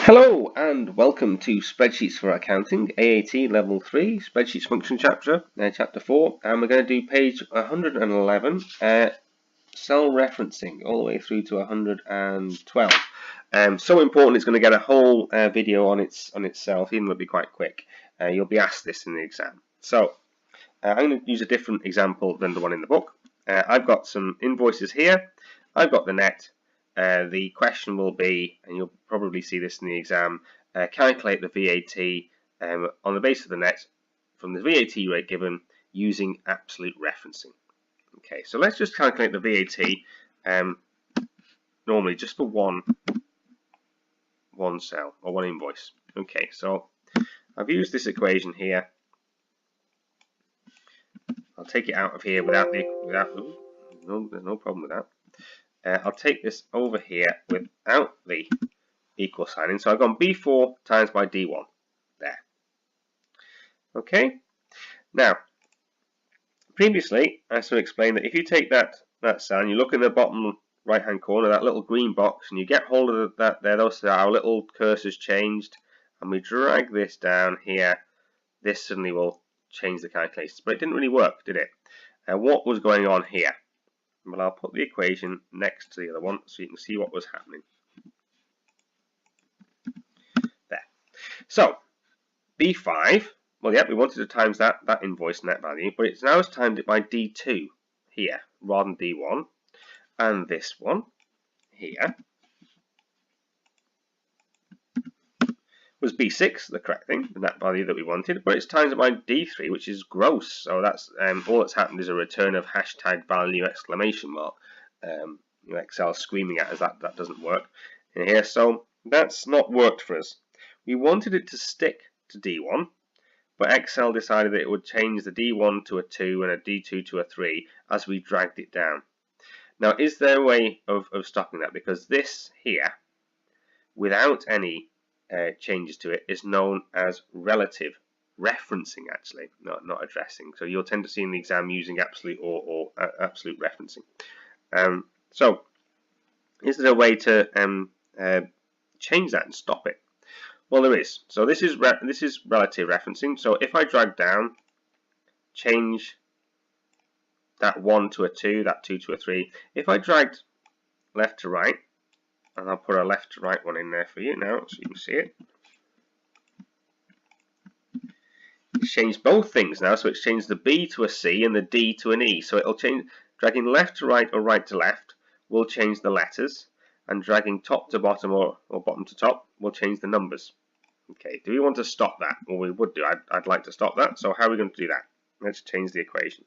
Hello and welcome to Spreadsheets for Accounting, AAT Level 3, Spreadsheets Function Chapter, Chapter 4, and we're going to do page 111, cell referencing, all the way through to 112. So important it's going to get a whole video on itself, even though it'll be quite quick. You'll be asked this in the exam. So I'm going to use a different example than the one in the book. I've got some invoices here, I've got the net. The question will be, and you'll probably see this in the exam, calculate the VAT on the basis of the net from the VAT rate given using absolute referencing. Okay, so let's just calculate the VAT normally just for one cell or one invoice. Okay, so I've used this equation here. I'll take it out of here without no problem with that. I'll take this over here without the equal sign. So I've gone B4 times by D1 there. Okay. Now, previously I sort of explained that if you take that cell and you look in the bottom right hand corner, that little green box, and you get hold of that there, those are our little cursors changed, and we drag this down here, this suddenly will change the calculations. But it didn't really work, did it? What was going on here? Well, I'll put the equation next to the other one so you can see what was happening. There. So, B5, well, yeah, we wanted to times that invoice net value, but it's now timed it by D2 here rather than D1. And this one here was B6, the correct thing, the net value that we wanted, but it's times it by D3, which is gross. So that's all that's happened is a return of hashtag value exclamation mark. Excel screaming at us that doesn't work in here, so that's not worked for us. We wanted it to stick to D1, but Excel decided that it would change the D1 to a 2 and a D2 to a 3 as we dragged it down. Now, is there a way of stopping that? Because this here, without any changes to it, is known as relative referencing, actually, not addressing. So you'll tend to see in the exam using absolute or absolute referencing. So is there a way to change that and stop it? Well, there is. So this is relative referencing. So if I drag down, change that 1 to a 2, that 2 to a 3. If I dragged left to right, and I'll put a left to right one in there for you now so you can see it. It's changed both things now, so it's changed the B to a C and the D to an E. So it'll change, dragging left to right or right to left will change the letters, and dragging top to bottom or bottom to top will change the numbers. Okay, do we want to stop that? Well, we would do. I'd like to stop that. So how are we going to do that? Let's change the equation.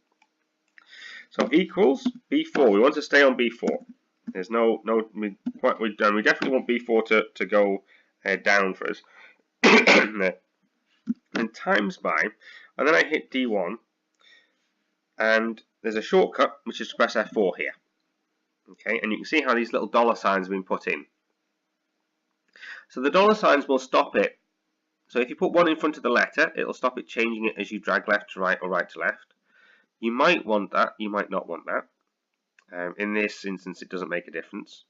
So equals B4. We want to stay on B4. There's we definitely want B4 to go down for us. And times by, and then I hit D1, and there's a shortcut which is to press F4 here. Okay, and you can see how these little dollar signs have been put in. So the dollar signs will stop it. So if you put one in front of the letter, it'll stop it changing it as you drag left to right or right to left. You might want that, you might not want that. In this instance, it doesn't make a difference.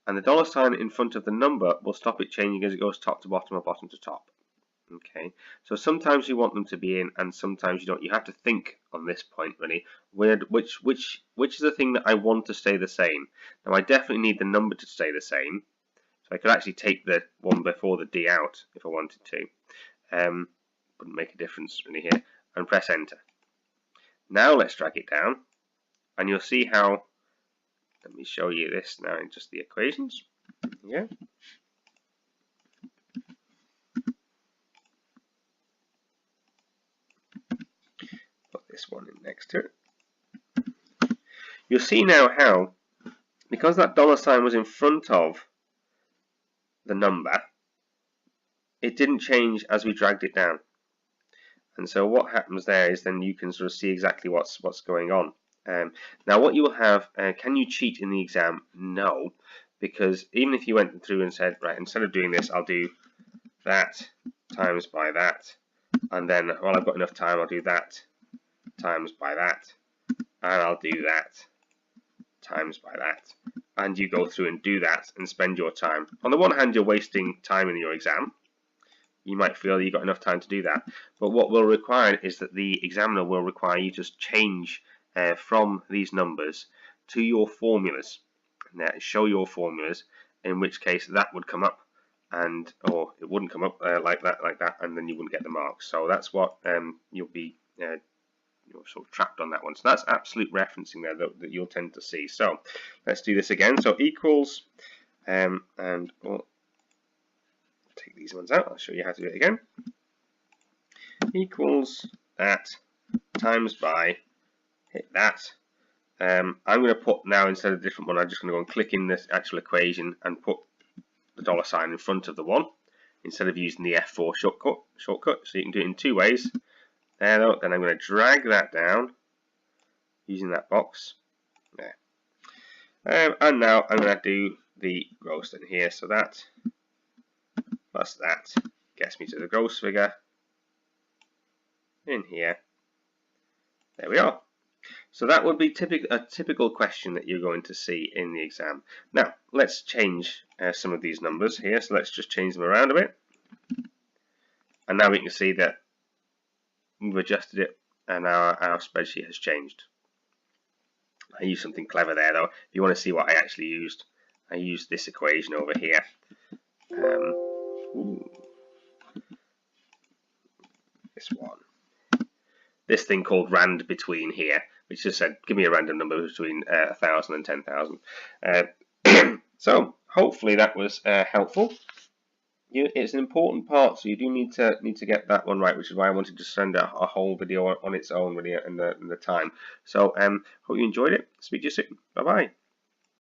And the dollar sign in front of the number will stop it changing as it goes top to bottom or bottom to top. Okay, so sometimes you want them to be in, and sometimes you don't. You have to think on this point really. Which is the thing that I want to stay the same? Now I definitely need the number to stay the same. So I could actually take the one before the D out if I wanted to. Wouldn't make a difference really here. And press enter. Now let's drag it down, and you'll see how. Let me show you this now in just the equations. Yeah. Put this one in next to it. You'll see now how, because that dollar sign was in front of the number, it didn't change as we dragged it down. And so what happens there is then you can sort of see exactly what's going on. Now what you will have, can you cheat in the exam? No, because even if you went through and said, right, instead of doing this, I'll do that times by that, and then, well, I've got enough time, I'll do that times by that, and I'll do that times by that, and you go through and do that and spend your time. On the one hand, you're wasting time in your exam. You might feel you've got enough time to do that, but what will require is that the examiner will require you to change from these numbers to your formulas. Now, show your formulas, in which case that would come up, and or it wouldn't come up like that, and then you wouldn't get the marks. So that's what you'll be you're sort of trapped on that one. So that's absolute referencing there that you'll tend to see. So let's do this again. So equals, and we'll take these ones out. I'll show you how to do it again. Equals that times by, hit that. I'm going to put now, instead of a different one, I'm just going to go and click in this actual equation and put the dollar sign in front of the 1 instead of using the F4 shortcut. So you can do it in two ways. Then I'm going to drag that down using that box there. And now I'm going to do the gross in here. So that plus that gets me to the gross figure in here. There we are. So that would be a typical question that you're going to see in the exam. Now let's change some of these numbers here. So let's just change them around a bit. And now we can see that we've adjusted it and our spreadsheet has changed. I used something clever there though. If you want to see what I actually used, I used this equation over here. This one. This thing called rand between here, which just said give me a random number between 1,000 and 10,000. So hopefully that was helpful. It's an important part, so you do need to get that one right, which is why I wanted to send a whole video on its own really in the time. So hope you enjoyed it. Speak to you soon. Bye bye.